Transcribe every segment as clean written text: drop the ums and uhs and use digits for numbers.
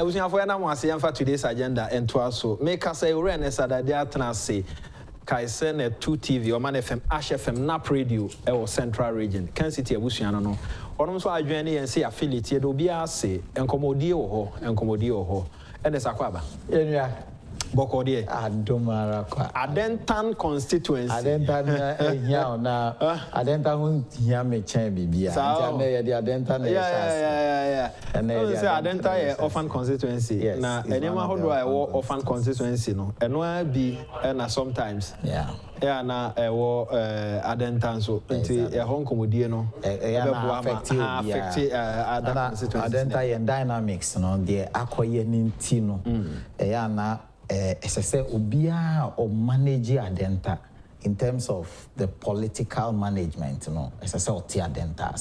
was in for today's agenda and to also make us say Ernest Adade Atenase Kaisen 2 TV or Man FM Ash FM Nap Radio or Central Region Kencity Media no ono so adwene and say affiliate do bia say enkomodie ho Ernest akwaba enua Bokode adomara kwa Adentan constituency Adentan ehia na Adentan hu hia me chen bibia ntia na ye de Adentan na yeah and say Adentan ye orphan constituency na enema hodo a wo orphan constituency no eno bi na sometimes yeah na wo Adentan so nti e hon komodie no e affect Adentan ye dynamics no de akoye ninti no e na SSA Ubia or manage Adenta in terms of the political management, SSA Oti Adenta.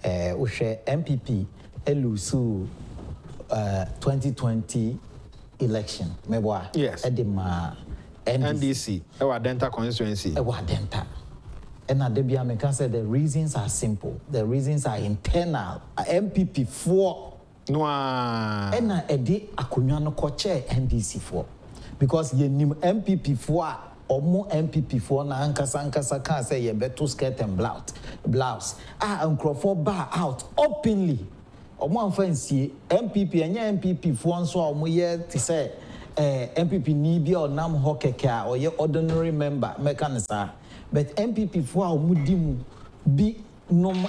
Ushe MPP elusu 2020 election. Mebwa yes. Edema NDC. Ewa Adenta constituency. Ewa Adenta. And Adebia Meka said the reasons are simple. The reasons are internal. MPP 4. No, and a day akunwa no koche NDC for because ye nim MPP for or more MPP for na ankasa can say ye better skirt and blouse nkrofo bar out openly omo fancy MPP anya MPP for nso omo ye ti say MPP ni bi onam ho keke a or ye ordinary member mekanisa but MPP for omo dimu bi nom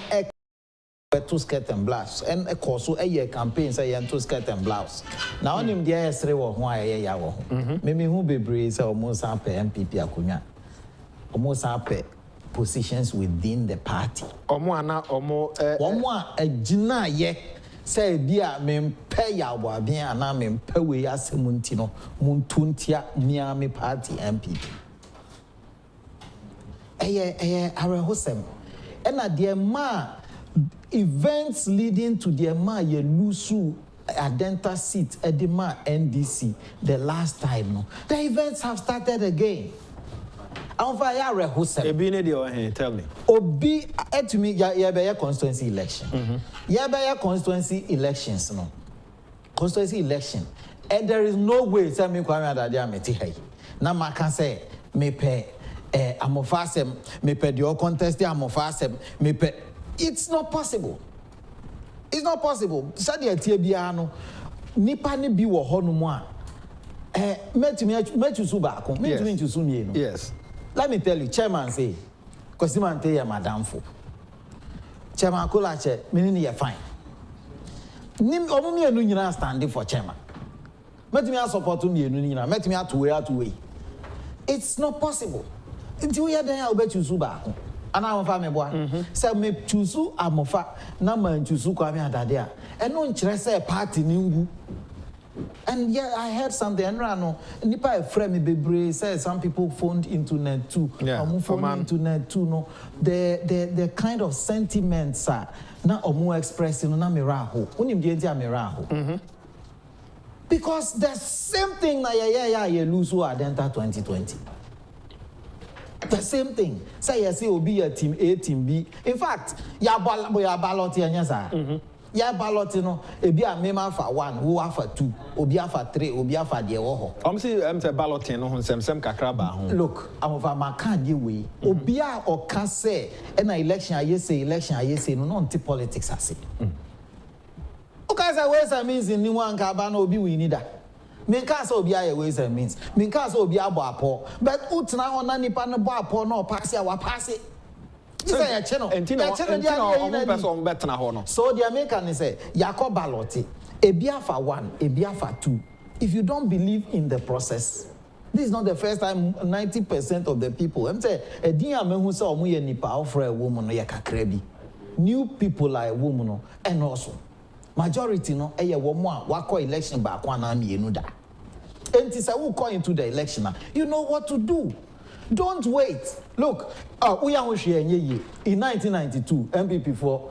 to skirt and blouse and a course so a campaign say to skirt and blouse now on him the S3 wo ho aye ya wo me hu bebre say almost up MPP akunya almost up positions within the party omo a gina ye say bia me pay ya bo abia na me pay we asemunti no muntuntia mia me party MPP arehosem and na de ma events leading to the ye lusu Adenta seat at the NDC the last time no the events have started again tell me obi to me ya constituency election ya constituency elections no constituency election and there is no way say me Kwame Adade ameti hai na maka say me pe amofasem me pe the contest amofasem me pe. It's not possible. It's not possible. Sadi etie bia no nipa ne bi wo ho no mu a metu su ba ko metu ntu su mie no. Yes. Let me tell you, chairman say Kosimante ya madam fo. Chairman Kolache menini ye fine. Nim omo mienu nyina standing for chairman. Metu me support mienu nyina, metu me atuwe. It's not possible. Until we are there obetu su ba ko. And I'm family boy. So me choose amofa na man choose Kwame Adade a. And no nkyere say party ningu. And yeah, I heard something and rano nipa e frame me bebre say some people phoned internet too. Phoned internet too no. The kind of sentiments are na omu expressing na miraho. Unim die ntia miraho. Because the same thing na ye lose Adenta 2020. The same thing. Say you see obi a team A, team B. In fact, ya ballot anya sa. Ya ballot no, ebi a mema for 1, who for 2, obi for 3, obi for the ho. Say ballot no sem kakra ba ho. Look, am of ma can dey way. Obi a o can say na election aye say no anti politics ase. Okay, say ways and means in one ka ba no obi we need that. Minka so obi aye ways and means. Minka so obi abo apo. But utna ho na nipa no bo apo no pass ya wa pass it. This is a channel. So the American say Yako ballot. Ebia for 1, ebia for 2. If you don't believe in the process, this is not the first time 90% of the people. I'm saying a dear man who saw me nipa offer a woman no yakakrebi. New people are a woman and also majority no eye woman wako election back one am yenuda. And this who call into the election. You know what to do. Don't wait. Look, we are in 1992 MPP for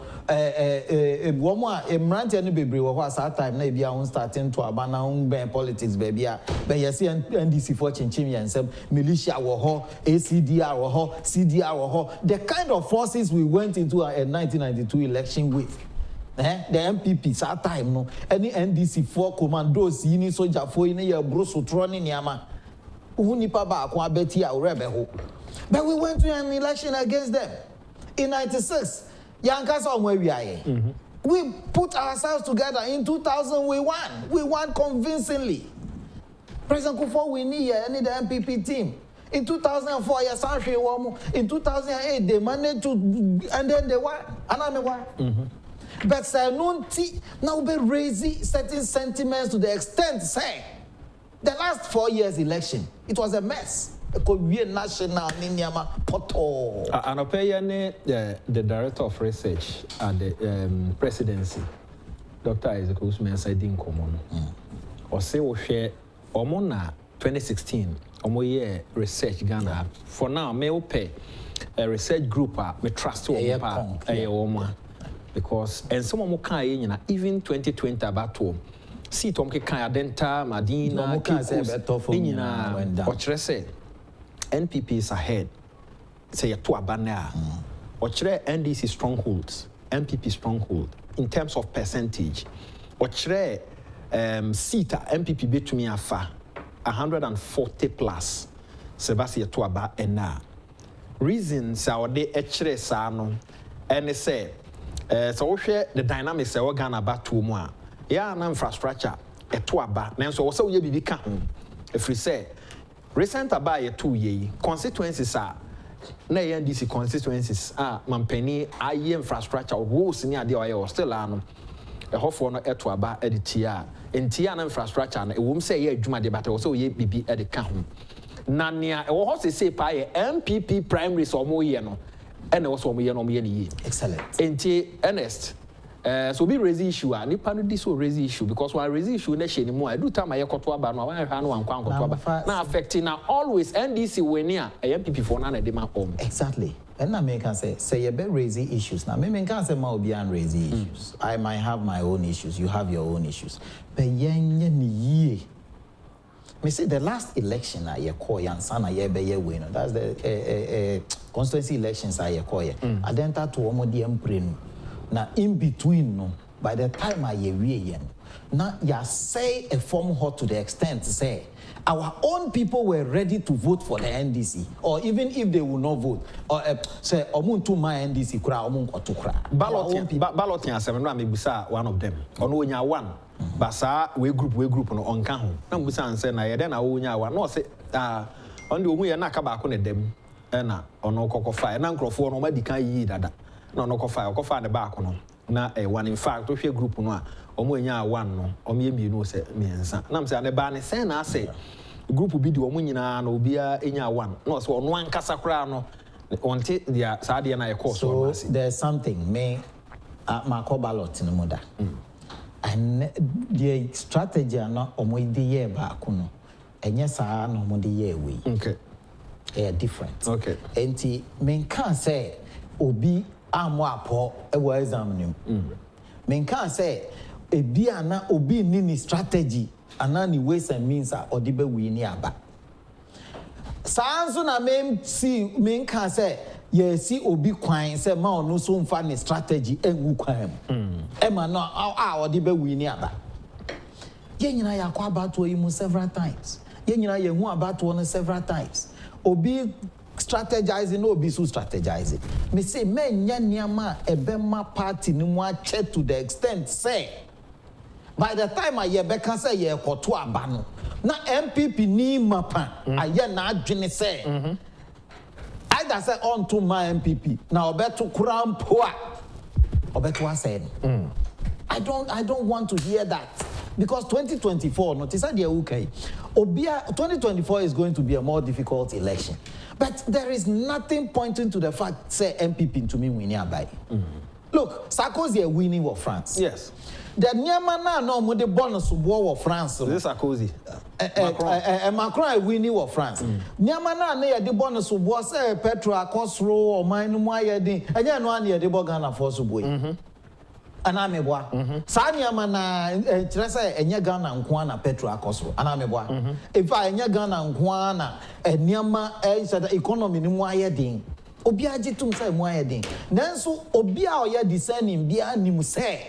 woman Mranti and Baby was that time maybe I starting to abandon politics baby. But you see NDC for Chinchimi and some militia war, ACDR war, CDR war, the kind of forces we went into a 1992 election with. the MPP that time no any NDC for commandos yini soldier for yini ye broso troni niama who nipa ba akwa beti a rebel. But we went to an election against them in 96. Yankasa where we are. We put ourselves together in 2000. We won convincingly. President Kufuor we need the MPP team. In 2004, in 2008, they managed to, and then they won. But now be raising certain sentiments to the extent, say, the last 4 years election, it was a mess. National poto. The director of research at the presidency, Dr. Isaac Usman said in common. Or say we share Omona 2016. Omoye research Ghana. For now, me pay a research group me trust to because and some more can even 2020 about to see Tom Kaya Denta Madina say NPP is ahead. Say a two abana. NDC strongholds, MPP stronghold in terms of percentage. Seat MPP bet me afa. 140 plus. Sebastian Tuaba and now. Reasons our day echere sano. And say, so we share the dynamics of Ghana about 2 more. Yeah, an infrastructure a Tuaba. Now, so also you be come. If we say, recent about a 2 year constituencies are. Na NDC constituencies are Mampeni, IE infrastructure, rules near the oil still ano. A hofo no Etuaba editia. Intia infrastructure and a woman say ye Juma de battle also ye BB at the count. Nania or say pie MPP primaries or more yeno and also me no me. Excellent. Ernest. So be raise issue and if this will raise issue because when I raise issue anymore I do time I kotwa no one kwan now affecting now always NDC when near a MPP for none de home. Exactly. And I can say you be raising issues. Now, me can say ma obi an raising issues. I might have my own issues. You have your own issues. But me say the last election I call Yansana ye win. That's the constituency elections I call ye. I then start to omodi emprenu. Now in between no, by the time I ye now ya say a form hot to the extent say. Our own people were ready to vote for the NDC, or even if they will not vote, or say, "Omuntu my NDC kura, omuntu otukura." Ballot ya seven rami bisa one of them. Ono nya one, basa we group no onka ho. Na bisa anse na yede na wo nya one. No say on the omu ye na aka ba ko ne dem. Na ono kokofa. Na nkrofo no ma di kan yi dada. Na ono kofa ne ba ko no. Na one in fact to hwe group no a omo nya one no omo ye mienu se miensa na mse ane ba ne sen na ase group bi di omo nyina na obia enya one no so ono ankasa kra no onte dia saade na ye course so there's something me ma ko ballot no moda and the strategy na omo di ye ba ko no enye saa na omo di ye we okay different okay enti me kan say obi amo apo e wa exam nim me kan say ebia na obi ni strategy anani ways and means are odibe we ni aba sanso na me can say ye si obi kwan say ma ono so mfa ni strategy enwu kwan e ma no odibe we ni aba ye nyina ya kwa abato yi mu several times ye nyina ye hu abato no several times obi strategizing no be so strategizing me say men nya niama ebema party ni mu ache to the extent say by the time I hear Becca say ye koto abano na MPP ni mapa aye na adwene say either say on to my MPP na obeto kurampo a obeto asay I don't want to hear that because 2024 notice that okay obia 2024 is going to be a more difficult election but there is nothing pointing to the fact say MPP to me winning by look Sarkozy winning for France yes the Niamana no mo de bonus war of France this Sarkozy Macron winning for France Niamana na ye de bonus war say petrol akosro o man no aye din enye no an ye de Ghana for so boy anameboa sa Niamana kire say enye Ghana nko na petrol akosro anameboa if enye Ghana nko na Niama the economy ni mo aye din obi agitum say mo aye din nanso obi a o ye discerning bia nim say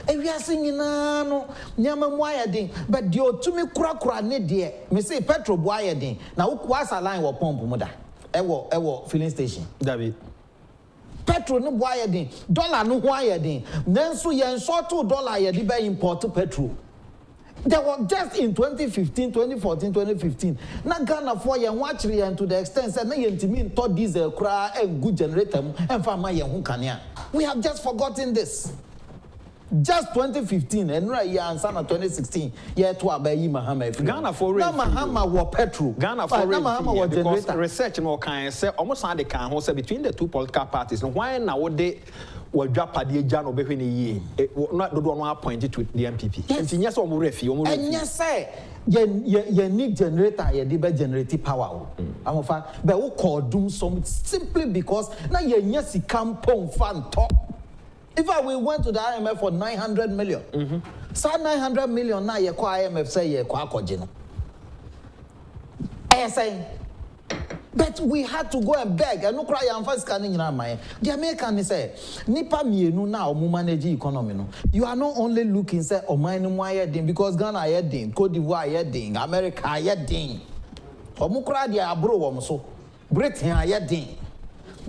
And we are singing, no, Nyama Moyading, but the Otumi Kura ne dear, me say petrol boyading. Now, what's a line or pump muda? Ewo filling station. David. Petrol no boyading, dollar no boyading. Then so yen short $2 yadi buy import petrol. There was just in 2015, 2014, 2015. Na Ghana for yen watch and to the extent that na yen timi to diesel cry and good generator and farmer yen hunkania. We have just forgotten this. Just 2015 and right year and sana 2016 year to abayi Mahama. Ghana for na Mahama wa petrol. Ghana for Mahama wa because generator. research no can say almost had the can who say between the two political parties. No why now they were drop at the Jan obey ye not the one appointed to the MPP. Yes. And yes, and yes, say you need generator, you did generate power. I'm of but we call doom some simply because now you yes come pong fan top. In fact, we went to the IMF for 900 million. So 900 million now you call IMF say you call Kojino. I say, but we had to go and beg. And no cry and first scanning in our mind. The American say, Nipa mienu now mu manage economy no. You are not only looking say o mine wire ding because Ghana heading, Cote d'Ivoire heading, America heading. O mu cry dia abro wo so. Britain heading.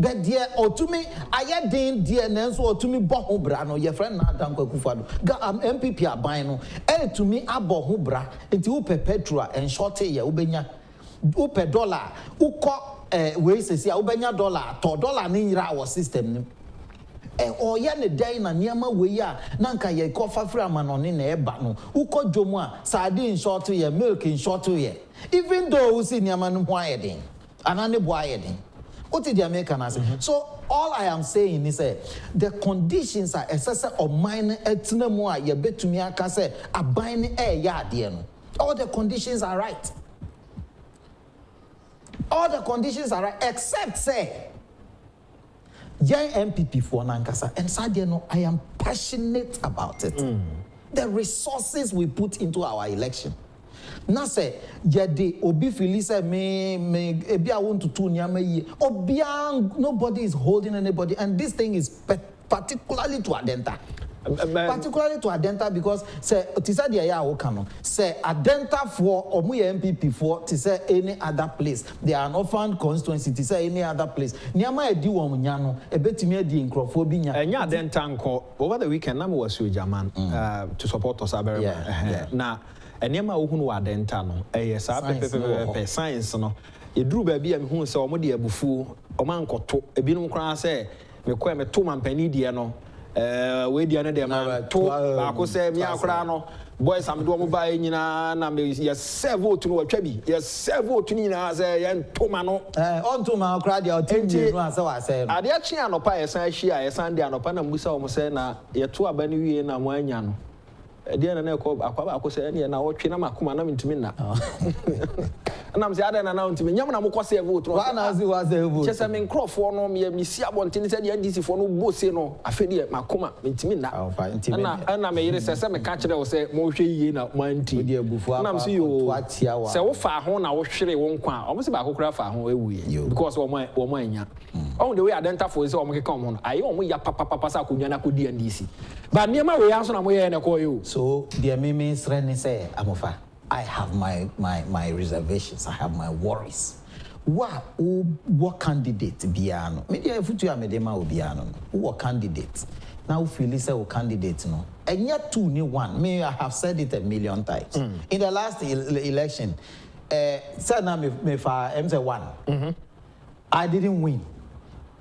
But dear otumi ayedin dear nenso otumi bo ho bra no your friend na dan akufo-addo MPP aban no to me abo ho bra enti wo perpetual and short ye wo benya wo per dollar wo ko we sesi wo benya dollar to dollar ni nyira our system ni oya ne dan na niama we ya na nka ye ko fafra manone na eba no wo ko dwomu a sardine short ye milk in short ye even though we see niama no ho ayedin anane bo ayedin. What did the Americans say? So all I am saying is the conditions are excessive or minor etnamua ye bet to me I say a binding yard. All the conditions are right. All the conditions are right, except say young MPP for Nankasa and Sadiano, I am passionate about it. The resources we put into our election. Na say yede obi fili say me ebi I want to tune nyama yi obiang nobody is holding anybody and this thing is particularly to Adenta. Particularly to Adenta because say tisa dia ya woka no say Adenta for omu ye MPP for to say any other place they are an orphan constituency to say any other place nyama edi wo nya no ebetimi edi nkrofo bi nya enya Adenta nko over the weekend na me was with German to support us aberema na enema ohunu wa Adenta no sa pepepe science no eduru ba bia me hu se omo de abufu oman koto ebinum kran se me ko me to mampani die no we dia no de ma to ba ko se me akra no boys am do mo ba nyina na me ye vote no watwa bi ye vote ni na se ye ntoma no on to ma akra dia o tinje no ase wa se no ade a chi anopa ye san hia ye san de anopa na musa o mo se na ye to aba ni wie na mo anya no dia na ko akwaba akose ne na wotwe na makoma na ntimi na na mse ada na ntimi nyam na mokɔ se vote wa na zi wa se vote chese me nkrofo no me si abonte ne se de NDC fo no bose no afedi makoma ntimi na na me yire se me ka kire wo se mo hwe yiye na manti na mse yo se wo fa ho na wo hwere wo nkwa o mo se ba kokora fa ho ewuye because wo mo anya on the way Adenta for se o mo keka mo no ayi o mo ya papa sa konwa na ko di NDC ba niema we ya so na mo ye na ko yo. So the Mimi's Reni say, Amofa, I have my reservations, I have my worries. What candidate biano? Maybe if you are medema biano, what candidate? Now feel say candidate no. And yet two new one. Maybe I have said it a million times. In the last election, said now me for MC1. I didn't win.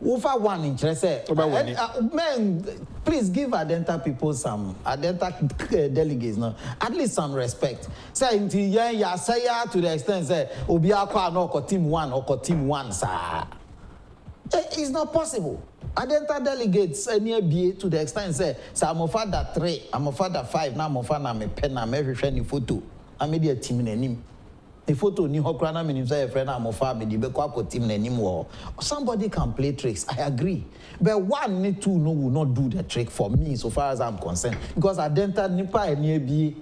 Over one interest, man, please give Adenta people some Adenta delegates, no, at least some respect. Say until ya say ya to the extent say Obiakwa no ko team 1 or team 1, sir. It's not possible. Adenta delegates near BA to the extent say I'm a father 3, I'm a father 5, now I'm a father me pen, I'm every friendly photo. I'm media team in him. The photo ni hokrana menim say a friend am of family be kwa team na nim wo. Somebody can play tricks, I agree. But one need to know will not do the trick for me so far as I'm concerned because Adenta nipa eni bi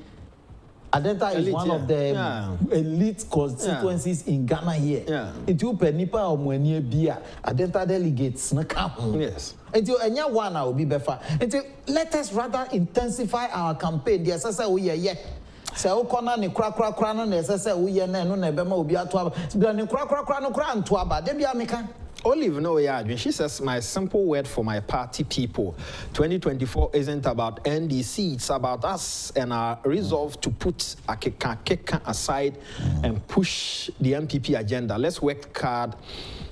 Adenta is one of the elite constituencies in Ghana here. It will pe nipa omo eni bi Adenta delegates na come. Yes. Until enya one will be befa. Until let us rather intensify our campaign. The SSA we ye. So okona ni kra no na SSA we ye na no na bema obi ato aba. Ni kra no kra nto aba. De bia meka. Olive no yeah, she says my simple word for my party people. 2024 isn't about NDC, it's about us and our resolve to put Akeka aside and push the MPP agenda. Let's work hard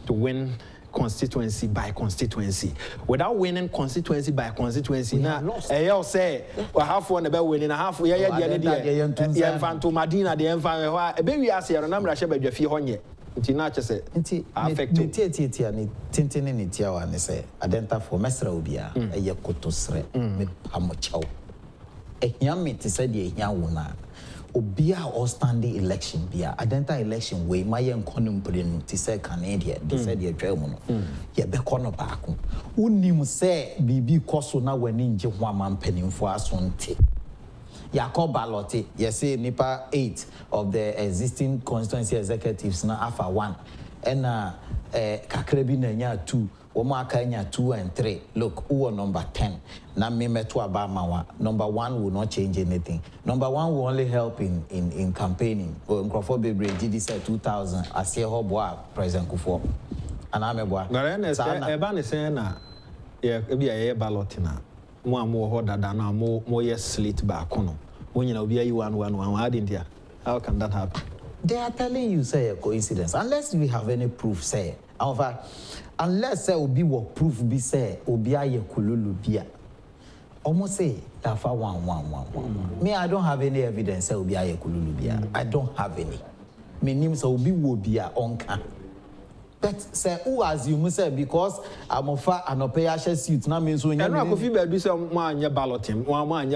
to win constituency by constituency. Without winning constituency by constituency, now I'll say we have one about winning a half. Yeah, Infanto Madina, the Infant. A baby as here, a number of Shabby Honye. Ntinache se affect tia ni tintini ni tia wa ne se adenta for mesra obia eye kotosre me pamochaw ehia me te se de ehia wona obia or standing election bia adenta election we maye nkono mpre te se Canada de se de atwa mu no ye be kono baako unim se bibi koso na wani nje ho amampanimfo asonte Yakob Balotti, yes, Nipa 8 of the existing constituency executives na Alpha 1 and Kakrebi Nanya 2, Oma Kanya 2 and 3. Look, who are number 10? Na me metu abamawa. Number 1 will not change anything. Number 1 will only help in campaigning. Nkrofo bebre GD said 2000 asie hobwa President Kufo. Anamebwa. But Ernest, eba ne say na ebi aye Balotti na. Mo amo ho dada na mo yes slate back no. When you know be you one how can that happen? They are telling you say a coincidence unless we have any proof say however unless say obi wo proof be say obi aye kululu bia almost say that for 1 me I don't have any evidence say obi aye kululu bia I don't have any me name say obi wo bia onka. But say who assume say because I'm offer an opayashe suit na means when you akufo-addo say mo anya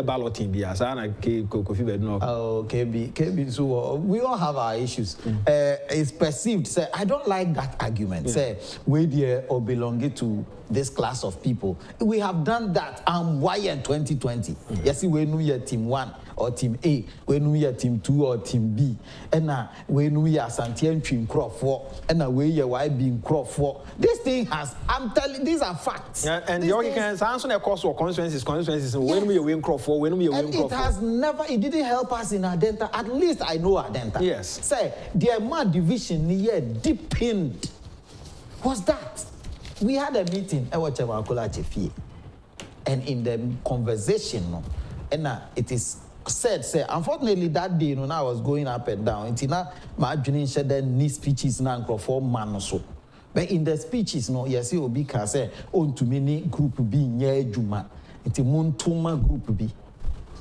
balloting bia say na akufo-addo no KB so we all have our issues. It's perceived say I don't like that argument say we there or belonging to this class of people. We have done that and why in 2020 yes we know your team 1 or team A, we know your team 2 or team B, and now we know your Santian Twin Crop 4, and now we your Y being Crop 4. This thing has, I'm telling, these are facts. Yeah, and the only can answer the cost of consequences, when we win Crop 4, when we win Crop 4. It has never, it didn't help us in Adenta. At least I know Adenta. Yes. Say, the amount division near deepened. What's that? We had a meeting, and in the conversation, and it is said, say, unfortunately that day, when I was going up and down, it's not my dream said that ni speeches now for man so. But in the speeches, no, yes, you be can say, on to many group B near Juma, it's a Montuma group B.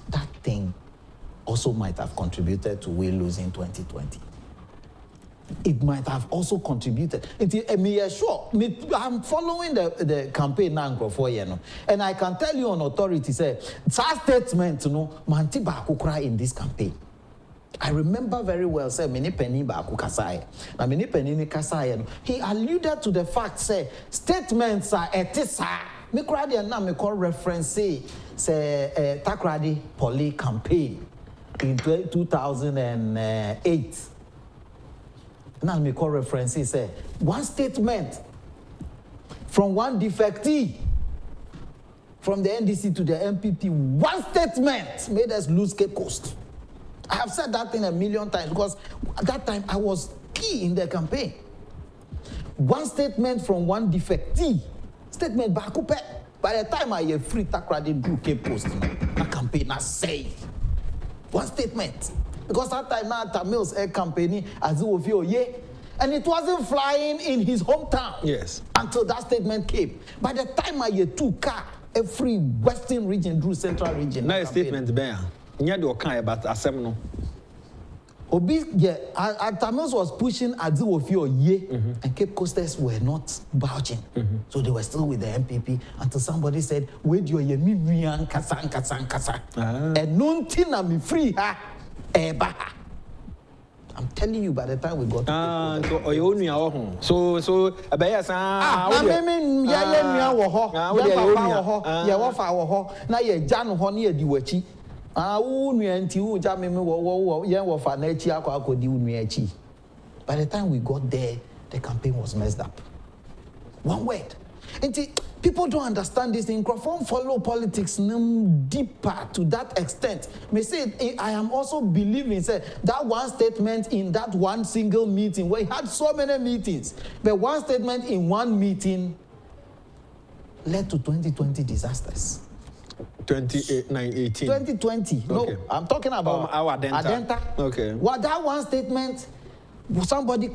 That thing also might have contributed to we losing 2020. It might have also contributed. I'm following the campaign now for you know, and I can tell you on authority say that statement manti ba kukra in this campaign. I remember very well say many penny ba kukasai. Na many penny ni kasai. He alluded to the fact say statements are etisa. Me kradi and now me call reference say Takrady Poly campaign in 2008. Now me call references say one statement from one defectee from the NDC to the MPP, one statement made us lose Cape Coast. I have said that thing a million times because at that time I was key in the campaign. One statement from one defectee, statement bakupe. By the time I hear free Takrady do Cape Coast, my campaign I say one statement. Because that time now Tamil's air company as and it wasn't flying in his hometown. Yes. Until that statement came. By the time I had 2 car, every western region drew central region. Now statement there. You do kind about assembly. Obi Tamils was pushing Agyapong and Cape Coasters were not vouching. So they were still with the MPP until somebody said, "Wait your yemi mian kasa." And nunti na mi free ha. I'm telling you, by the time we got so by the time we got there, the campaign was messed up. One word. People don't understand this thing. Microphone follow politics deeper to that extent. May say I am also believing say that one statement in that one single meeting where he had so many meetings, but one statement in one meeting led to 2020 disasters. 2018. 2020. Okay. No, I'm talking about our Adenta. Okay. What that one statement, somebody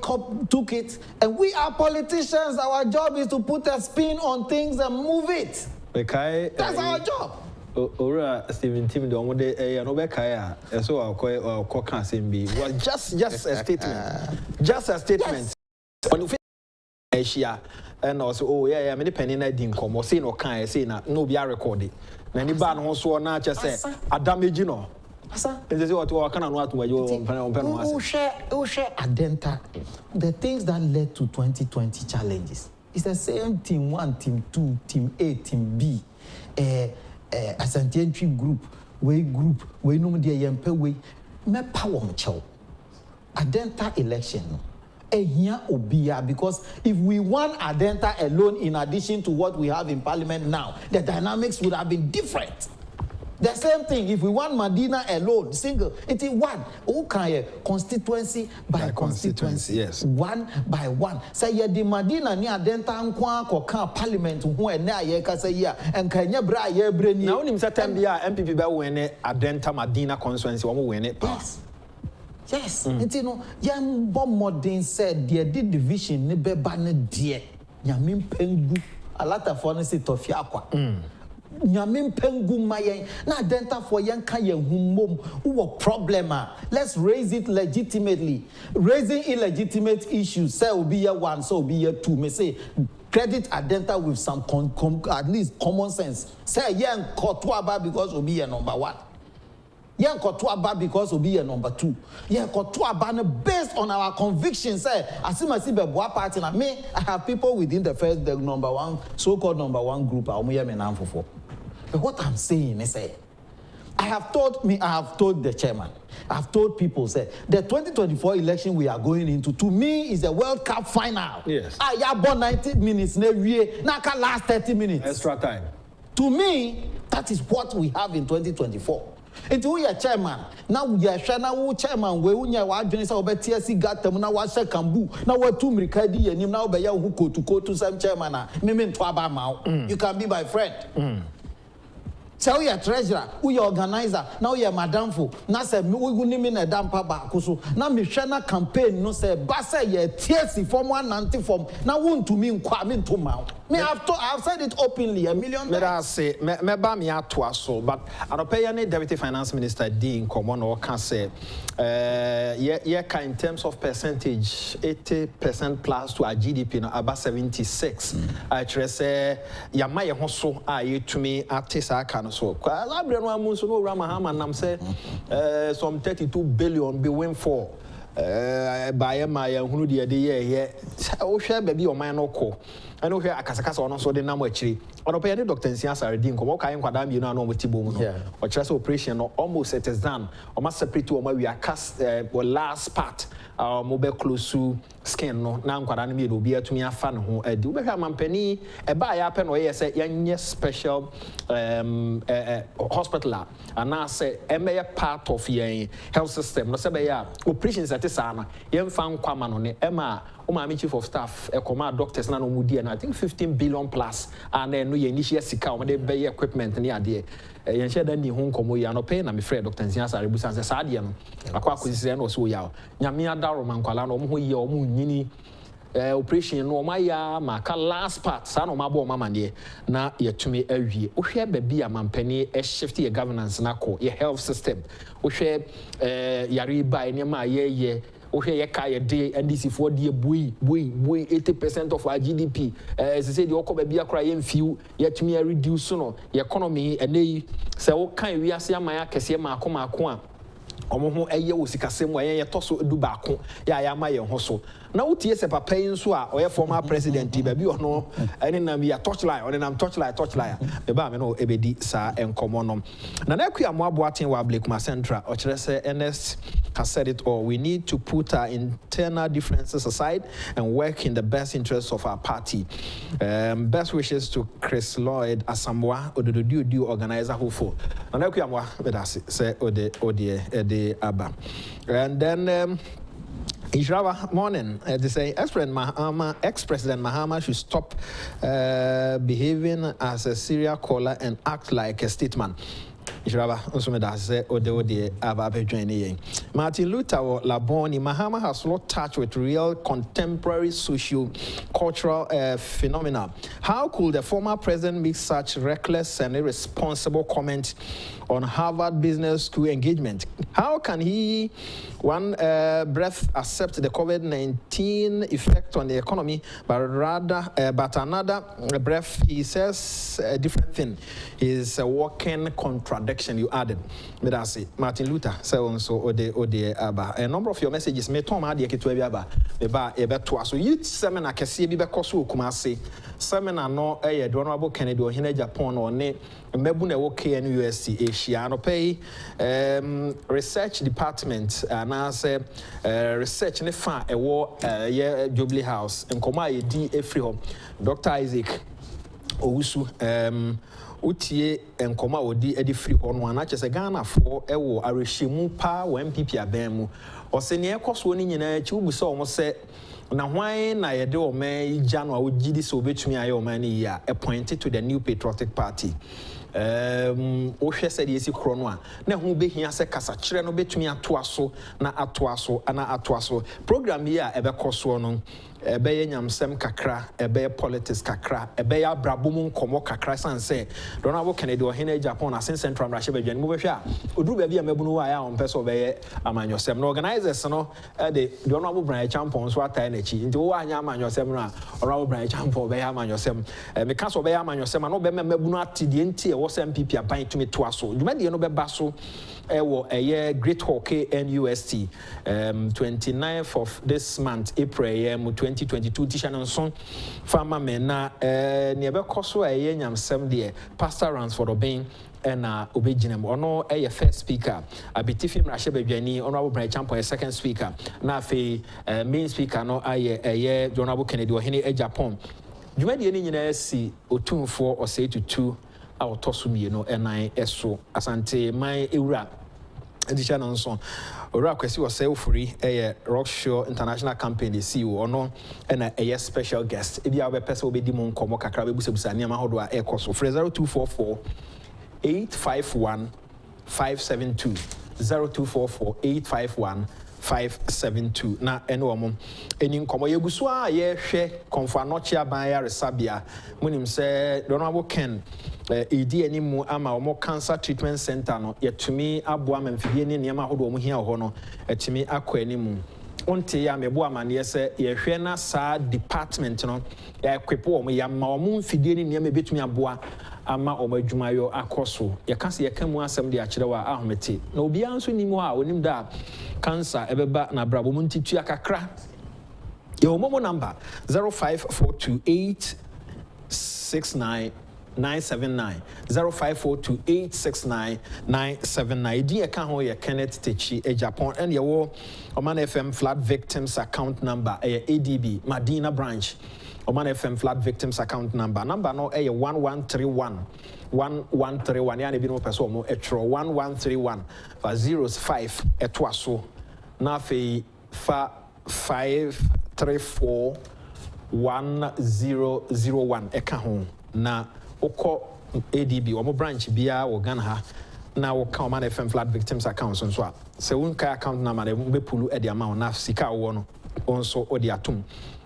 took it, and we are politicians. Our job is to put a spin on things and move it. Okay. That's our job. Ora Stephen Tim the omode no be kai so akọ kan sembi was just a statement. Just a statement. When you Asia and also oh yeah me penny na di nkomo say no kan say na no be a record na ni ba no so na che say adamage no asa they say what kana no atuma yo share Adenta. The things that led to 2020 challenges is the same team 1 team 2 team A team B Asante entry group we no dey yempe we me power mchel Adenta election no here obia, because if we won Adenta alone in addition to what we have in parliament now, the dynamics would have been different. The same thing if we won Medina alone, single, it is one. Okay, constituency by constituency, yes. One by one. Say ya di Medina ni Adenta nkwa koka parliament who na ye ka say ya enkanya bra ye bre ni. Na onim say time bia MPP ba win Adenta Medina constituency wo win it. Yes. Yes, you know, young bomb modern said, dear did division, ne beba ne dear, Yamin Pengu, a lot of honesty to Fiaqua. Yamin Pengu Mayan, not Adenta for young Kayan who problema. Let's raise it legitimately. Raising illegitimate issues, say will be a one, so be a two. May say credit Adenta with some at least common sense. Say young Kotuaba because will be a number one. Yeah, Kotuaba because will be a number two. Yeah, Kotuaba based on our convictions. Say, as soon as I party na me, I have people within the first, the number one, so-called number one group. But what I'm saying is, I have told the chairman, I have told people, say, the 2024 election we are going into, to me, is a World Cup final. Yes. I have born 90 minutes, now last 30 minutes. Extra time. To me, that is what we have in 2024. It we are chairman. Now we are shana chairman. We unya wa adwene sa obetia si gatam na wa se kambu. Na wa tu mirika di yanim na obeya hu kotu sam chairman na. Me nto aba ma. You can be my friend. So we are treasurer, we are organizer, now we are madamfo. Na se we gunimi na dampa ba kuso. Na me shana campaign no se ba se ye TSC form 190 form. Na won to me nkwa me nto ma. Me I have said it openly a million times. Let us say me ba me atwa so, but anopeya ne deputy finance minister Dean Komo no can say in terms of percentage 80% plus to our GDP no about 76. I say ya ma ye ho so a ye tumi atisa aka no so. Kwa library no amun so no rama hama nam say some 32 billion be win for by my hunu de ye o hwe ba bi o man no ko and we akasakasa ono so de nam achiri ono pe ne Dr. Nsia Saredin komo kai nkwada mi no mo tibo mu no o kire say operation no almost it is done o ma separate o ma we cast last part mo be close to skin no na nkwada no mi do bi atumi afa ne ho adi wo be hwa mampani e ba ya pe no ye say yenye special hospital and na say emeye part of yen health system no say be ya operations that is ana yen fa nkwama no ne ema o ma chief of staff e command doctors na no mudi I think 15 billion plus and then no ye initiate sika o de be equipment ni ade yen share da ni ho nkomo ya no pay na me friend Dr. Nsia Sarebu sanse sa ade no akwa akwisi no so ya nyame adaro mankwala no ho ye o mu nyini operation no ma ya maka last part sa no ma bo mama ne na yetumi awie o hwe ba bia mampani shift your governance na ko your health system o hwe yare bai ne ma ye okay ye ka ye de NDC for de boy 80% of our GDP as I said the okoba bia kra ye mfiu yet me reduce no economy enei se wo kan wi ase amaya kese ma akoma a omo eye wo sikasem wa ye to so du baako ya ya ma ye ho so na wotie se papa yin so a oye former president ba bi ono ene nam ya torchlight one nam torchlight be ba me no ebedi sa enkomo no na na akua mo aboaten wa Blakuma Central o kire se Ernest has said it all. We need to put our internal differences aside and work in the best interests of our party. Best wishes to Chris Lloyd Asamoah Ododo organizer who na na akua mo be da se ode Abba. And then Israwa morning, they say ex-President Mahama should stop behaving as a serial caller and act like a statesman. Martin Luther Laboni, Mahama has lost touch with real contemporary socio-cultural phenomena. How could the former president make such reckless and irresponsible comments on Harvard Business School engagement? How can he, one breath, accept the COVID-19 effect on the economy, but another breath, he says a different thing? He's a walking contradiction. You added, but I say Martin Luther so ode aba. A number of your messages me tom ade keto bi aba me ba e beto aso youth seminar kese bi bekoso Kumasi seminar no the Honorable Kennedy Ohene Agyapong no ne mebu na wo KNUST Asia no pay research department na say research ne fa ewo Jubilee House nkoma yedi efri ho Dr. Isaac Owusu utie enkoma odi edi free ho no ana chese Ghana fo ewo arehemu pa wa MPP abemu osene ekoso ni nyina chi ubuso omo se na hwan na yede o man gya no a ogidi so obetumi aye o man ni ya appointed to the New Patriotic Party. O hwe se de esi kro no a na hu behia se kasa kire no betumi atoaso na atoaso program here ebekoso no ebe nyamsem kakra ebe politics kakra ebe abrabom nkomo kakra sanse Honorable Kennedy Ohene Agyapong na Central Russia bedwan mu behwe a oduru ba bia mabunu wa ya on peso be amanyosem no organizers no the Honorable Brian Agyapong so atai na chi nti wo anya amanyosem no a Honorable Brian Agyapong be amanyosem me ka so be amanyosem no be mabunu atide nti e wo MPP aban tumi to aso dwuma de no be baso ewo Great Hawk NUST 29th of this month April 2022 tisha nson farmer men na ne be koso nyamsem de pastor runs for the being and obejinem ono first speaker abitifim rashe bedwani Honorable Brian Agyapong second speaker na fe main speaker no Honorable Kennedy Ohene Agyapong dwuma de ni nyina si otumfo osei tutu autosumi no enan eso asante man ewura edisha no nso ora kwesi wose ofuri Rockshore International Campaign CEO ono na special guest ebia we pese obedi mu nkomo kakra be busebusa ne ma hodo a ekoso 0244 851 572 0244 851 572 na ene omo eni nkomo yeguso a ye hwe konfanochi aban ya resabia munim se Honorable Ken edi enimu ama omo cancer treatment center no yetumi aboa mamfidie ne niam ahodo omo hia ho no etumi akọ enimu onte ya mebo amane se ye hwe na sa department no ya ekwepo omo ya ma omo mfidie ne niam ebetumi aboa ama omo adwumayo akoso ye kase ye kamu asem de akire wa ahomete na obi anso nimu a onim da cancer ebeba na brabo mu ntitu akakra ye omo number 0542869979 0542869979 di eka ho ye Kenneth Techi Agyapong and ye wo Oman FM flood victims account number ADB Madina branch Oman FM flood victims account number no 1131 yani bi no person mo etro 1131 for 05 etwaso na fe fa 534 1001 eka ho na oko ADB omo branch bia wo Ghana ha na wo ka Oman FM flood victims account so a se wonka account number de be pulu e de amount na sika wo no onso odi atum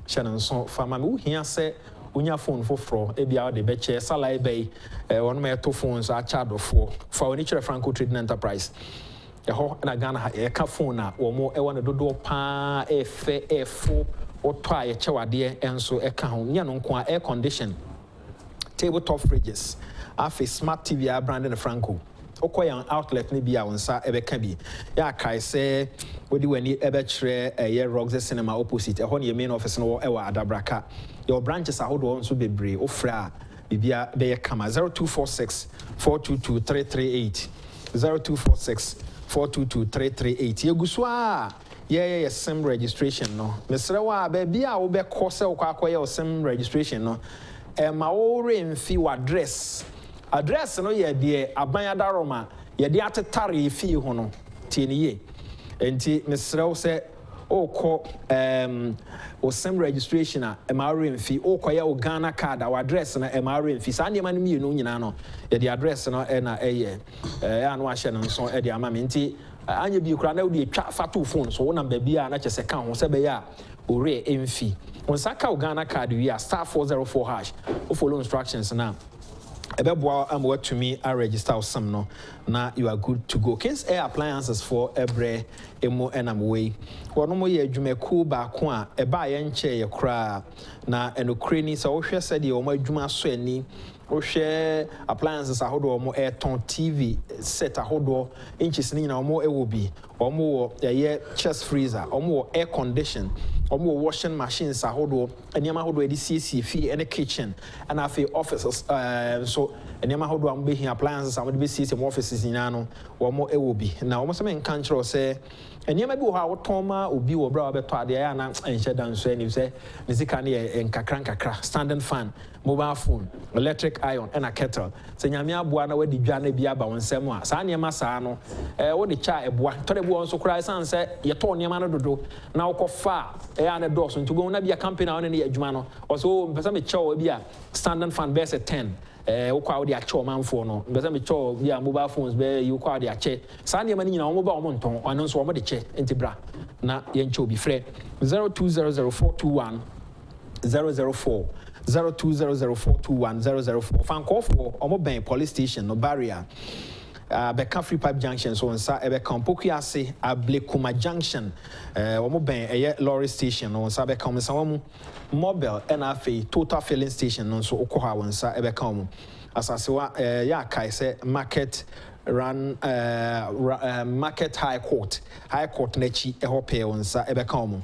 channel so fama me wo hia se unya phone foforo e bia de be che salai be won me to phones a chadofo fa oni chere Franco Trading Enterprise ho na Ghana ha e ka phone na wo mo e wona dodo pa efo oto a ye chewade enso e ka ho nya no nko air condition tabletop fridges afi smart TV brand in Franco okoyan outlet ni bia wonsa ebeka bi ya kai say wodi wani ebekire ye Roxy Cinema opposite e ho ne main office no e wa Adabraka your branches ahodo nso bebre ofra bibia be ye kama 0246 422 338 0246 422 338 yeguso a ye sim registration no mesre wa ba bia wo be ko se wo akoye sim registration no ma wo remfi wa address no ye de aban adaroma ye de atetare fi ho no tieniye enti mesrew se okọ o sim registration a remfi okoye o Ghana card our address na remfi sa ne ma no mienu nyina no ye de address no na eye ya no ahye no so e de ama me enti anya bi kura na wo de twa fato phone so wo number bia na chese kan ho se be ya ore emfi on saka o Ghana card we are *404# o follow instructions now ebeboa am to me I register some no na you are good to go. Kings Air Appliances for ebre emo enam way wono mo ye adwumaku ba ko a eba ye nche ye kra na enokre ni so wo hwe se de o mo adwuma so ani wo hwe appliances ahodo mo airton TV set ahodo inches ni na mo ewo bi o mo wo ye chest freezer o mo air condition omo washing machines ahodo eniama ahodo edi CC fi ene kitchen and afi offices so eniama ahodo am be appliances am be CC offices nyina no omo ewo bi na omo se men kan kiro se eniama bi wo ha wotoma obi wo bra obeto ade ya na enhye danso ani se nisika ne nkakra standing fan mobile phone electric iron and a kettle se nyame aboa na wadi dwa na bi aba wonsem a sa niema sa no wo de cha eboa tore bo nso kura san se ye to niema no dodo na wokofa ya na doso ntugo na bia campaign a ne adwuma no oso mpesa me chewo bia standing fan verse 10 wokwa wo de ache manfo no mpesa me chewo bia mobile phones be you kwa de ache sa niema ni nyina wo ba wo nton ono nso wo de che entibra na ye nche obi frɛ 0200421004 0200421004 fan call for omo ben police station no barrier Beka Free Pipe Junction so nsa ebe kampoku ase Ablekuma Junction omo ben eye lorry station no nsa be kam nsa wamu mobile na afi total filling station no so okọ ha nsa ebe kam asase wa ya kai se market run market high court na chi eho pe nsa ebe kam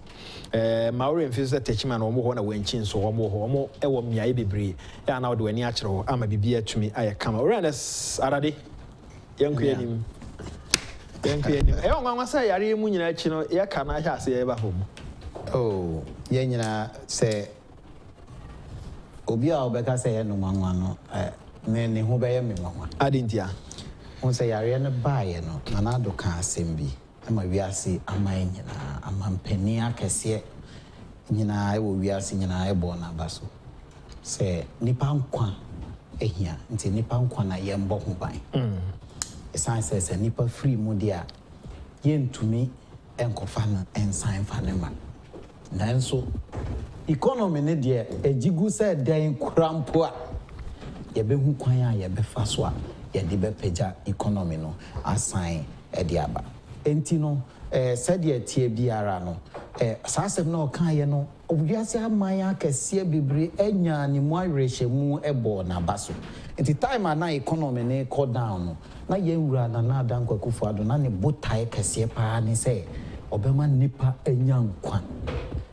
Maori mfise techima na omo ho na wanchin so omo ewo miaye bebre ya na ode wani akere ho ama bibia atumi aye kama Ernest Adade yanku yanim nwanwa say yare mu nyina achi no ye ka na ahia ase ye ba hom oh ye nyina se obi a obeka say ye no nwanwa no ne ho be ye me nwanwa adintia on say yare ne ba ye no na do ka asem bi ama wiase aman nyina amampani akese nyina ewo wiase nyina ebo na baso se nipa nkwa ehia nti nipa nkwa na ye mbɔ ho ban esan se nipa free mu dia ye ntumi enkofa na ensan fa ne ma nanso economy ne dia ejigu se dan kurampo a ye be hu kwan a ye be fa so a ye de be pagya economy no asan e de aba enti no said ye tie biara no sasem na okan ye no obiase aman akese bebre enya ni mu awerehye mu ebo na baso enti time na economy ne go down no na ye wura na adan akufo-addo na ne botae kese pa ne se obema nipa enya nkwa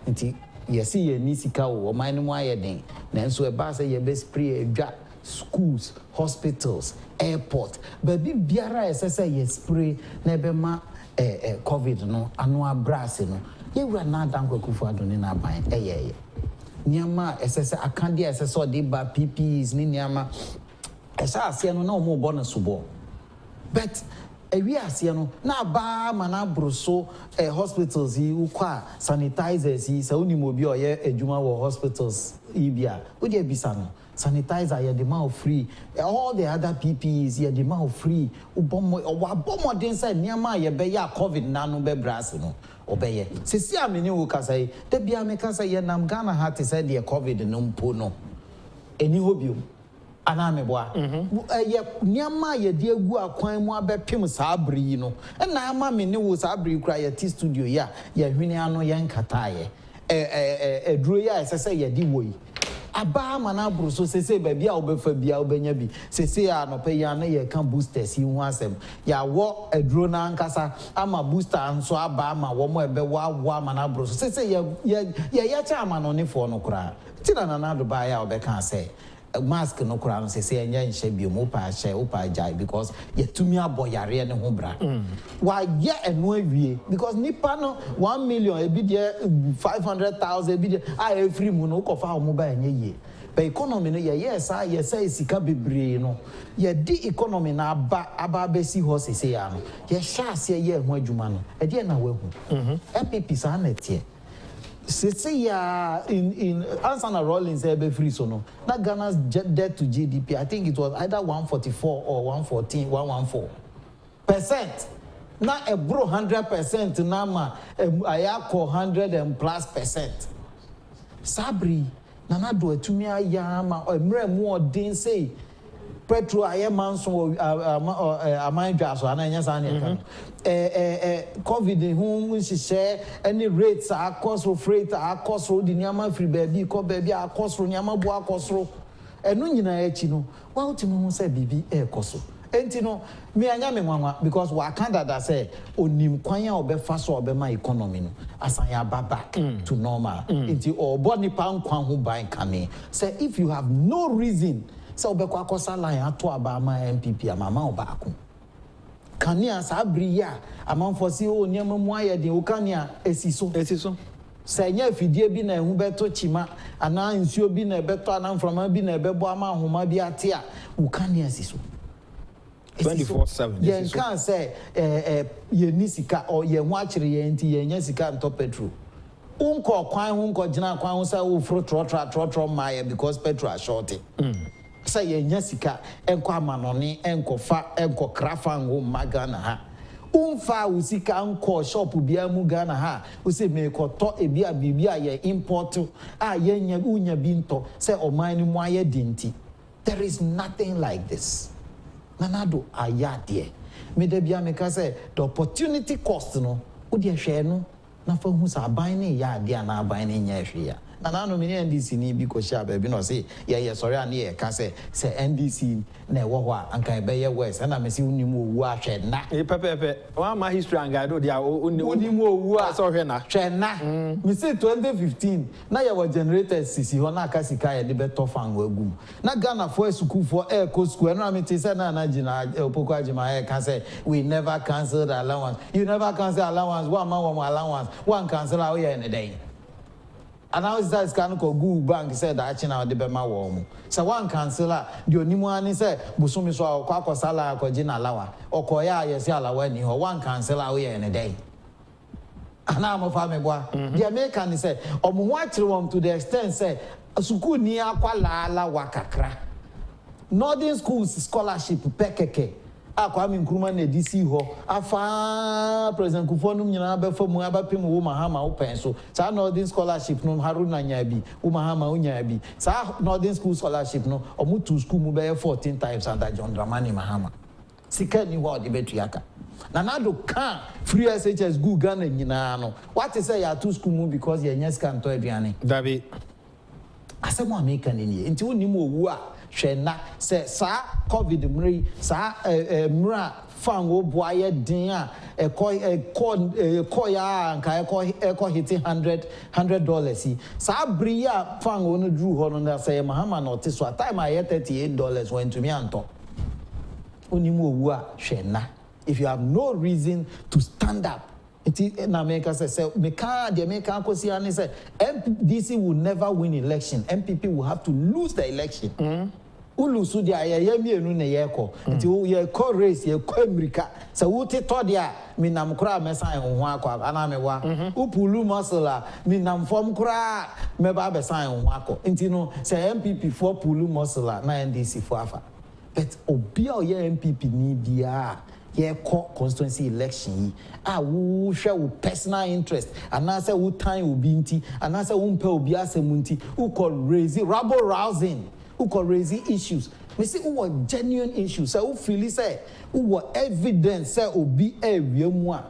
enti yesi ye ni sika wo man no mu ayeden nanso e ba se ye be spray edwa schools hospitals airport baby biara esese ye spray na ebema covid no anu abrase no ye wura na adan akufo-addo ne na ban eyeye niama esese akande esese odi ba PPEs ni niama esa ase no na omo bo na subo but ewi ase no na ba mana broso hospitals yi ukwa sanitizers yi sa onimo bi oye adwuma wo hospitals ibia odi ebisa no sanitizer ye the mouth free all the other PPEs ye the mouth free obomo den say niama ye be ya covid na no be brase no obeye sesi ameni wo kasa yi de bia me kasa ye nam Ghana hat say the covid no mpo no eni hobio ana me boa ye niama ye de agu akwan mu abepem saabri no na ama me ne wo saabri kura ye T studio ya ye hwene ano ye nkata ye eduro ya esese ye di woyi aba mana bro so say baby a obefa bia obenya bi say a no pay ya na ye kan boosters yi hu asem ya wo aduro na nkasa ama booster anso aba ama wo mo ebe wo mana bro so say ye cha ama no ne fo no kura ti na do ba ya obeka say mask no kura no say enya nhye bi mo pa hye o pa jai because ye tumi aboyare ne ho bra wa ye eno awie because nipa no 1 million e bi de 500,000 e bi de a free mu no ko fa o mo ba enye ye but economy no ye say sika bebre no ye di economy na aba be si ho say ya no ye sha ase ye ho adwuma no e de na wa hu MPP sa na tie say ya in Ansana Rollins ebe free so no that Ghana's debt to GDP I think it was either 144 or 114 114%. Now a bro 100% na ma ayako 100 and plus %. Sabri nana do etumi aya ma emre mu odin say petrol ayeman so amandwa so ananya sa na kan covid hu nhihye any rates akosro freight akosro di nyama free baby ko baby akosro nyama bu akosro enu nyina echi no wa utimi hu say bibi ekoso enti no me anya me nwanwa because wa Canada say onim kwan ya obefa so obema economy no asan ya back to normal enti oboni pa nkwan ho ban kane say if you have no reason so obekwa kosa line ato aba ma MPP amama obako kania sabri ya amanfo si o nyama mu ayede o kania esiso senya fidie bi na ehu beto chima ana nsuo bi na beto ana mframa bi na bebo ama ahoma bi ate a o kania esiso 24/7 ye kan say ye ni sika o ye hu akire ye nti ye nya sika nto petrol unko kwan hu nko gina kwan hu say o fro tro maye because petrol shorty say ye nya sika enko amanone enko fa enko krafa ngo magana ha umfa usika enko shop bia mu Ghana ha o say me ko to ebia bibia ye import a ye nya unya binto say o man ni mu aye dinti. There is nothing like this. Nanado ayade me da bia me ka say the opportunity cost no wo de hwe no na fa hu sa ban ne ya ade na ban ne nya hwe ya na no me NDC ni bi ko sha ba bi no say ye sorry an ye ka say NDC na wo ho anka be ye west na me si unim owu a hwe na pepe wa ma history and guide dia unim owu a so hwe na me say 2015 na ye wa generators sisi ho na ka sika ye de beto fan wagum na Ghana for school for air co school na me say na gina opoko agima ka say we never cancel the allowance. You never cancel allowance. One man one allowance one cancel out here in a day. And now is that can go Google bank said that actually now the bema warm. So one canceller, the only said Busumi so kwako sala ko jina lawa or koya yes alawa ni or one cancel out here in a day. And now my family boy. The American said, watch them to the extent say suku ni akwa la wakakra. Northern schools scholarship pekeke. Akwami Nkrumah na DC ho afa President Kufuor no nyina be famu abapem wo mahama wo pen so sa Northern scholarship no Haruna nya bi wo mahama wo nya bi sa Northern school scholarship no omu to school mu be 14 times under John Dramani Mahama sika ni ho de betu aka na nado kan free SHS go Ghana nyina no what is say ya to school mu because ya nya sika nto aduane dabi asemo America ni enti woni mu owu a hwena se sa covid mri sa mra fango boaye din a ya anka hit $100 sa bri ya fango no drew ho no na say Mahama no te so time aye $38 when to me anto onimu owu a hwena if you have no reason to stand up in America say the American Kosiani say MDC will never win election. MPP will have to lose the election. Ulusu dia ye mienu na ye ko. Nti ye ko race ye ko America. So wuti to dia minam kura mesan ho akwa ana mewa. Upulu muscle minam form kura meba besan ho akwa. Nti no say MPP for pulu muscle na NDC for afa. But obi o ye MPP ni dia ye constituency election wo hwe wo personal interest and say wo time obi nti and say wo mpa obi asem nti wo ko raise rabble rousing wo ko raise issues me say wo genuine issues say wo feel say wo evidence say obi awie mu a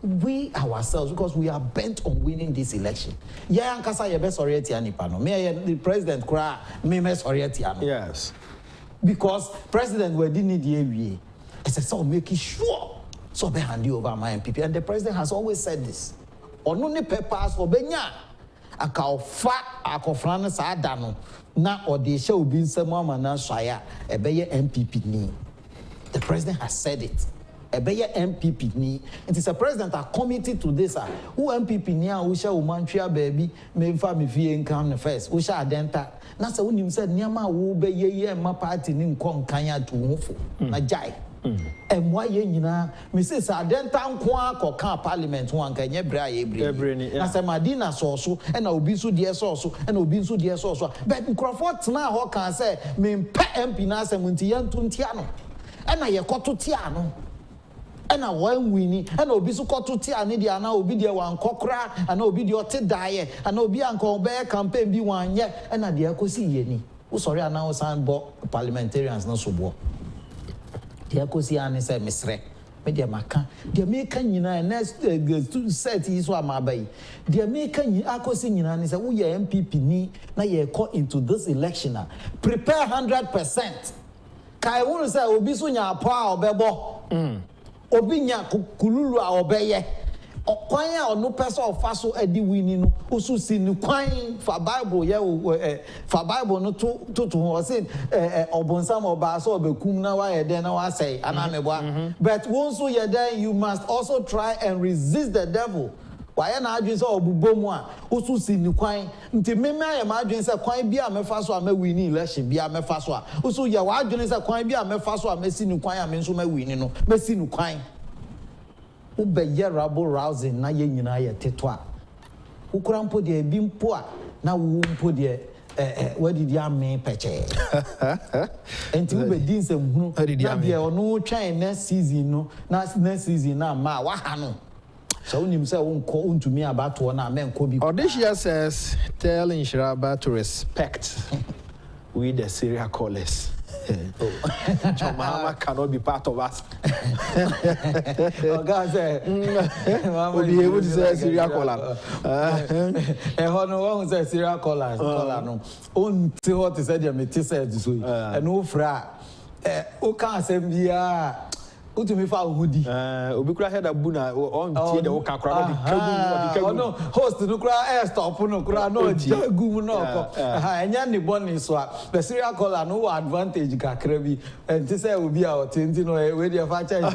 we ourselves, because we are bent on winning this election. Yeah, Ankasa yebe sorry etianipano. Me the president kra me sorry etiano. Yes. Because president we didn't need the I said, so making sure so be hand you over my MPP. And the president has always said this. Ono ne papers obenya aka ofa akofrana sa adano na odesha obi nsemo amana soya ebeye MPP ni. The president has said it. Ebeye MPP ni. It is a president are committed to this. Who MPP ni a usha umantria baby me mfa me fie nkam first. Usha adenta. Na se unim said niama wo be ye ma party ni nkon kanya to hofo. Na jai. And why nyina me say adenta nko akoka parliament ho anka nye bra ye bre. Na se madina so and obi so de so and obi so de so. But Crawford na ho kan say me mpa MP na se munti yantu ntia no. And na ye koto tia no. And a one winning, and obi so koto tia ne dia na obi de wan kokra, and obi de ote dae, and obi anko be campaign bi wan ye, and na de akosi ye ni. Wo sorry ana wo san bo parliamentarians na so bo. De akosi ane say mesre. Me de maka. De meka nyina next set yi so amabai. De meka akosi nyina ne say wo ye MPP ni na ye call into this election. Prepare 100%. Kai wonu say obi so nya apo a obebo. Obinya kululu a obeye okwan a ono pese ofaso adi wini no osu si ni kwan fa bible ye fa bible no to ho say obonsam oba so obekum na wa ye den na wa say anamebwa but once you then you must also try and resist the devil. Why na adwin say obubomu a osu si ni kwan nti meme aye ma adwin say kwan bia mefa so a me wini election bia mefa so a osu ye wa adwin say kwan bia mefa so a me si ni kwan a me nso ma wini no me si ni kwan wo be ye rabble rousing na ye nyina ye teto a wo kura mpo de bi mpo a na wo mpo de wadi dia me peche enti wo be din se hunu na bia ono twan next season no na next season na ma wa ha no. So unim say unko untumi abato na menko bi. Audacious says tell Inshiraba to respect we the serial callers. Chomama cannot be part of us. Oh God say we'll be able to say serial caller. Hono one say serial caller no. Unti what is say me say so. And no fra o kan asem bia utumi fa hudi obi kura head abuna on tie de woka kura no di kagu no host no kura stop no kura no jagu no ko enya ni boni so the serial caller no advantage kakra bi enti say obi a otenti no we dey fa change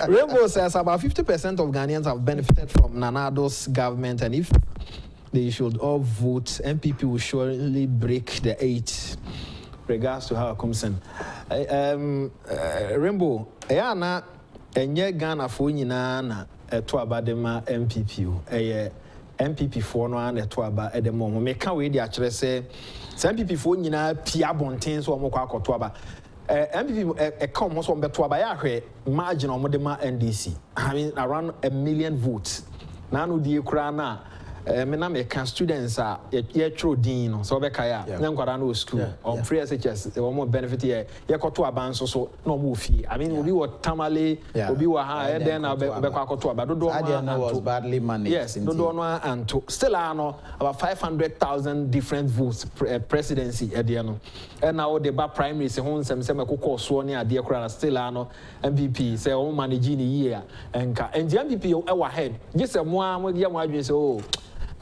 Rainbow says about 50% of Ghanaians have benefited from Nanado's government, and if they should all vote, MPP will surely break the 8. Regards to how it comes in. Rainbow, na enye Ghana fo nyina na eto abadema MPP o. MPP fo no na eto aba edemo mo. Me ka we di akere se MPP fo nyina pia bonten so mo kwa akoto aba. MPP e ka mo so beto aba ya hwe margin o mo de ma NDC. I mean around 1 million votes. Na no die kura na me na me can students are ye through din so be kaya na nkwara na school on free SHS they more benefit ye koto aban so no mo fi. I mean obi wo tamale obi wa ha then na be koto aba dodo no was badly managed. Yes dodo no and still ano about 500,000 different votes presidency e de no and now the ba primary se hon sem mekoko so ne ade kura na still ano MPP say o manage ni year enka and the MPP e wa head just mo ye mo adwin say oh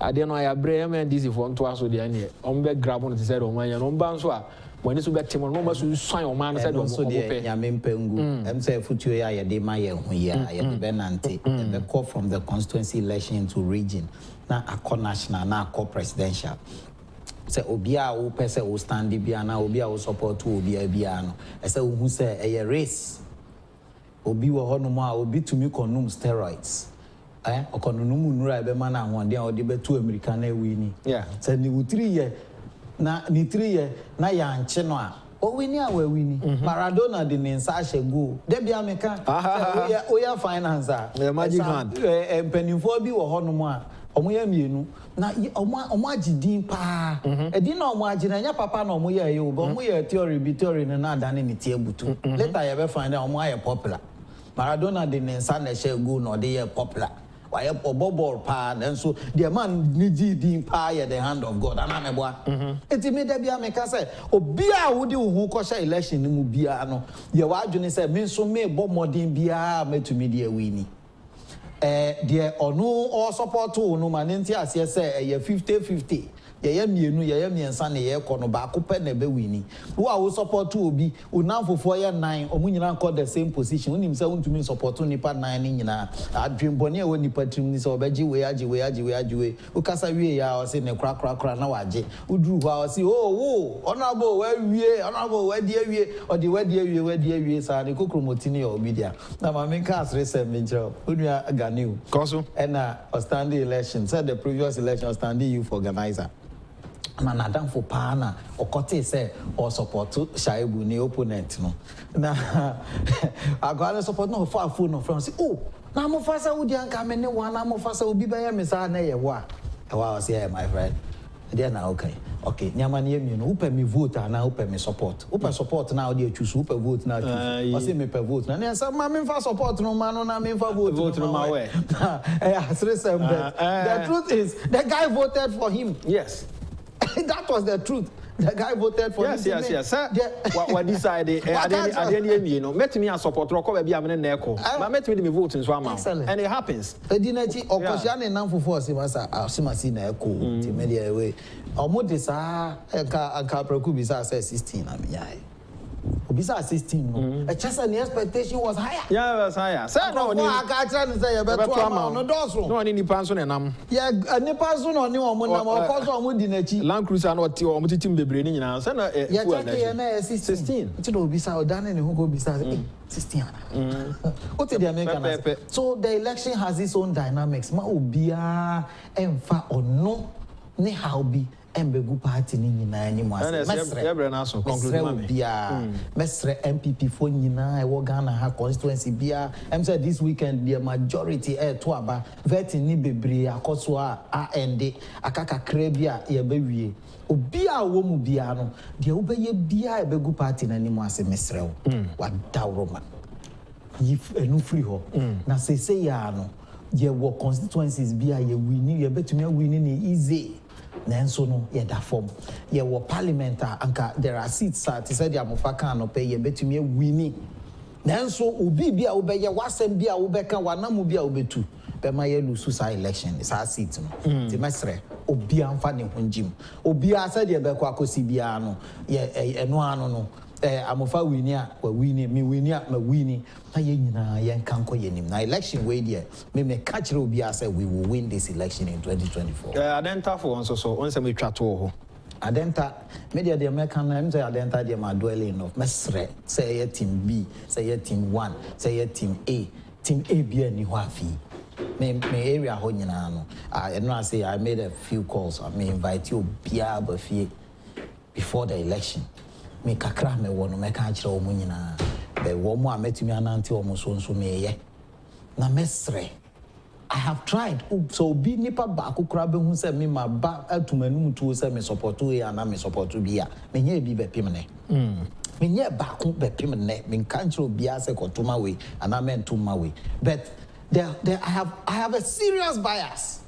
ade no ya bre MNDC for nto aso de ane on be grab no te say do man ya no mba nso a wani so be temo no ma so swan o man say do so de nya mempengu em say futuo ya ye de ma ye hu ya ye de benante the call from the constituency election to region na akọ national na akọ presidential say obi a wo pese wo stand bia na obi a wo support obi a bia no e say wo hu say e race obi wo ho no ma obi tumi consume steroids okononumu nura ebe mana ahwande a odi betu America na wini say ni wutiri ye na ni 3 ye na ya nche no a o wini a we wini Maradona de nensa ahye go de bia meka oya finance a magic hand empanimfo bi wo hono mu a omo ya mienu na omo agidin pa edi na omo agina nya papa na omo ya ye obo omo ya theory bi theory na adane ni tie butu later ye be find out omo aye popular Maradona de nensa na share go no dey popular. Why ball pa and so the man niji din pa the hand of God ana meboa enti me da bia me ka say obi a wodi wo ko sha election ni mu bia no ye wa adwene say me so me bo modern bia metumi de awini de ono all support no man enti ase say ye 50-50 ye mienu ye miensa na ye ko no ba ko pe na be wini wo a wo support obi unamfofo ye 9 omu nyina ko the same position unim say untumi support nipa 9 ni nyina adwembone e wo nipa trim ni say obeji we age wo kasa wie ya o say ne kra na waje uduru ho o say wo honorable we die wie sa ne kokromoti ni obi dia na ma me ka asre say me njo onua ganeu koso na standing election said the previous election standing youth organizer man adam for pana okote say or support Shaibu ni opponent no na agora support no for phone no from say oh na mo fa say udi anka me ne wa na mo fa say obi be ya me sa na ye wa say my friend there na okay nyama na yemi no upe me vote na upe me support upe support na odi choose upe vote na choose o say me pe vote na say ma me fa support no ma no na me fa vote no ma we the truth is the guy voted for him. Yes. That was the truth. The guy voted for him. Yes. What decided? I didn't, you know, met me as support rock over be a minute echo. But met me vote in Swama. And it happens. The dinati or Kosian and Namfu Force was a Simasina echo, media away. Or Modisa, and Capracubisa says 16. I mean, Obisa 16 no. A chance and the expectation was higher. Yeah, it was higher. Say no, I can't say about 2 no dozo. No any person and yeah, any person on you mo na mo ko so mo di na chi. Land Cruiser no ti o mo titim bebre ni nyina. Say na yeah, check 16. Ti do obisa o dan ni hu ko obisa 16 ana. What the American? So the election has its own dynamics. Ma obia emfa ono ne how be embegu party ni nyina ni mo ase mesre na so conclude mami bia mesre MPP fo nyina e wo Ghana ha constituency bia say this weekend the majority to aba voting ni bebre akoso a ende akaka kra bia ye bawie obi a wo mu bia no de wo beye bia e begu party na ni mo ase mesre wo wa dawroma if enu free ho na say ya no ye wo constituencies bia ye wini ye betumi wini ni easy. Nenso no ye da form ye wo parliament anka there are seats at said the amofaka no pay ye betumi wini nenso obi bia wo be ye wasem bia wo be kan wanamu bia wo betu be ma ye lose suicide election is our seat no ti mesre obi amfa ne honjim obi a said ye be kwa kosi bia no ye eno ano no amofa wini a wa wini mi wini a ma wini na ye nyina ye nkanko ye nim na election we there me catch obi a say we will win this election in 2024 adenta for on so on say me twa to ho adenta media the American na say adenta the ma dwelling of mesre say ye team B say ye team 1 say ye team A bia ni ho afi me area ho nyina no I say I made a few calls I may invite you bia bafie before the election me kakra me wono me ka kire o munyina be wo mo ametumi anante o mo so me ye na mesre I have tried so bi nipa ba akukura be hu se me ma ba atumanum tu se me support we ana me support bia me nya bi be pim ne me nya ba ku be pim ne me kan kire bia se kotuma we ana me ntuma we but there I have a serious bias.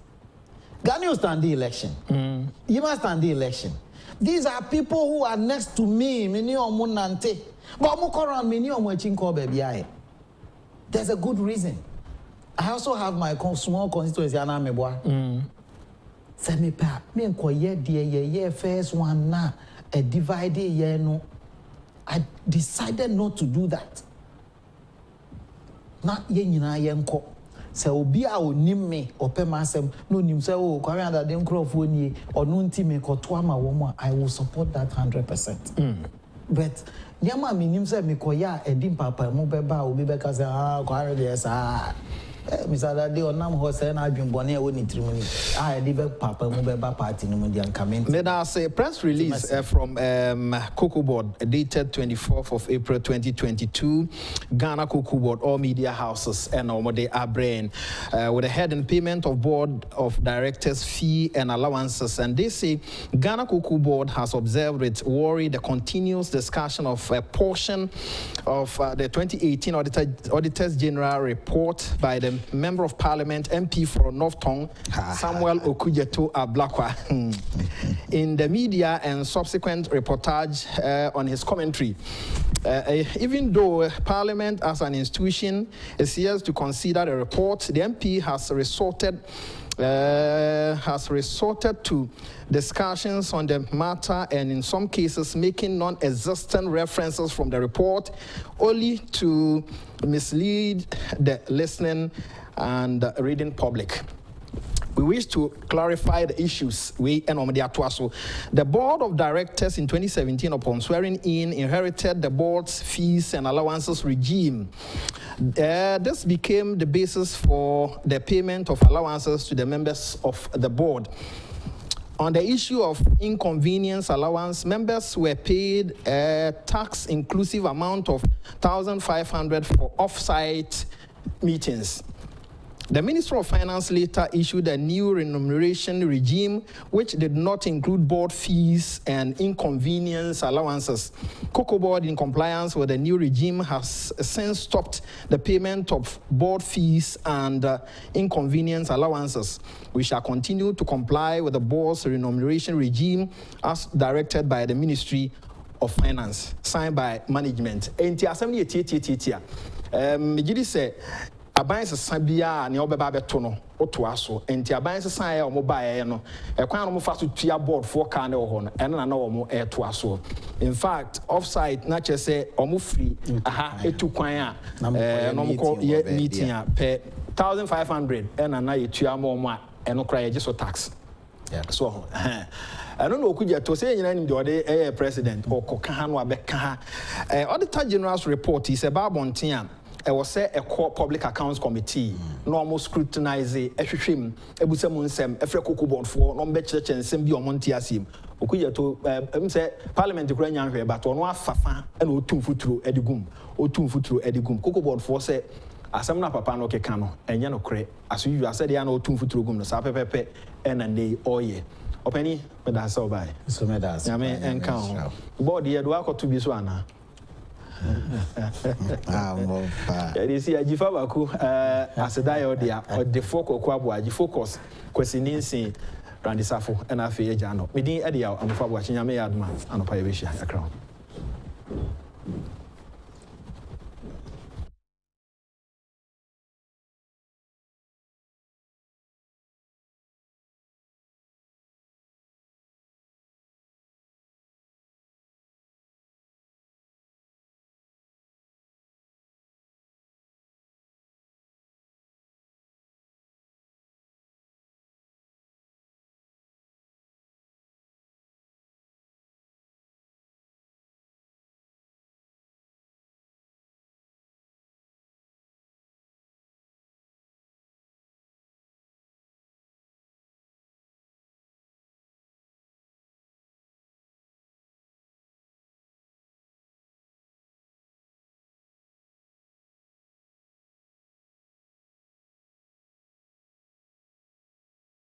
Ghana stand the election you must stand the election. These are people who are next to me, many omunante. But around many omwechinko baby. There's a good reason. I also have my small constituency anameboa. Say me pa, me enko ye first one na a divided ye no. I decided not to do that. Na ye nyina ye enko. Se obi a onim me opema asem no nim se o kwame Adade nkrofo nie onu nti me koto ama wo mo I will support that 100%. But nyama me nim se me koya edim papa mo beba obi beka se kwame dey sa Mr. Adade onam ho say na adwumbone e woni trimuni ah de be papa mu be ba party no mu dia comment. May I say press release from Cocoa Board dated 24th of April 2022. Ghana Cocoa Board, all media houses and Omode Abrain with a head and payment of board of directors fee and allowances. And they say Ghana Cocoa Board has observed with worry the continuous discussion of a portion of the 2018 Auditors General report by the Member of Parliament MP for North Tongue, Samuel Okujeto Ablakwa, in the media and subsequent reportage on his commentary. Even though Parliament as an institution is here to consider the report, the MP has resorted to discussions on the matter and in some cases making non-existent references from the report only to mislead the listening and reading public. We wish to clarify the issues the board of directors in 2017 upon swearing in inherited the board's fees and allowances regime. This became the basis for the payment of allowances to the members of the board. On the issue of inconvenience allowance, members were paid a tax-inclusive amount of $1,500 for off-site meetings. The Minister of Finance later issued a new remuneration regime which did not include board fees and inconvenience allowances. Cocoa Board, in compliance with the new regime, has since stopped the payment of board fees and inconvenience allowances. We shall continue to comply with the board's remuneration regime as directed by the Ministry of Finance, signed by management. Aban sesa bia ne obeba beto no oto aso enti aban sesa e omo bae no e kwan no mo fa so tua board for ka ne ho no ene na omo e to aso. In fact offside na che se omo free aha etu kwan a no mo ko ye meeting a pe 1,500 ena na ye tua mo a eno kra ye so tax. So I don't know Okuja to say in the president or Kokan or Beka. Auditor General's report is about Bontian. I was say a core public accounts committee, normal scrutinize a shim, a busamunsem, a freco board for non church and Sembi or Montiasim. Okuya to say Parliament Ukrainian here, but on one fafa and o 2 foot through Edigum, or 2 foot through Edigum. Cocoa board for say, as I'm not papa no kekano, and yano cre, as you said, they are no 2 foot through gum, the sapepe, and a day or ye. Openi, but that's so by. So, Medas, I mean, and count. Body, do I got to be swana. You see, Agyapong, Adade, or the focal quabwa, you focus, questioning Randisafo, and I fear Jano. Meeting Edia, and for watching a may advance and a pay a crown.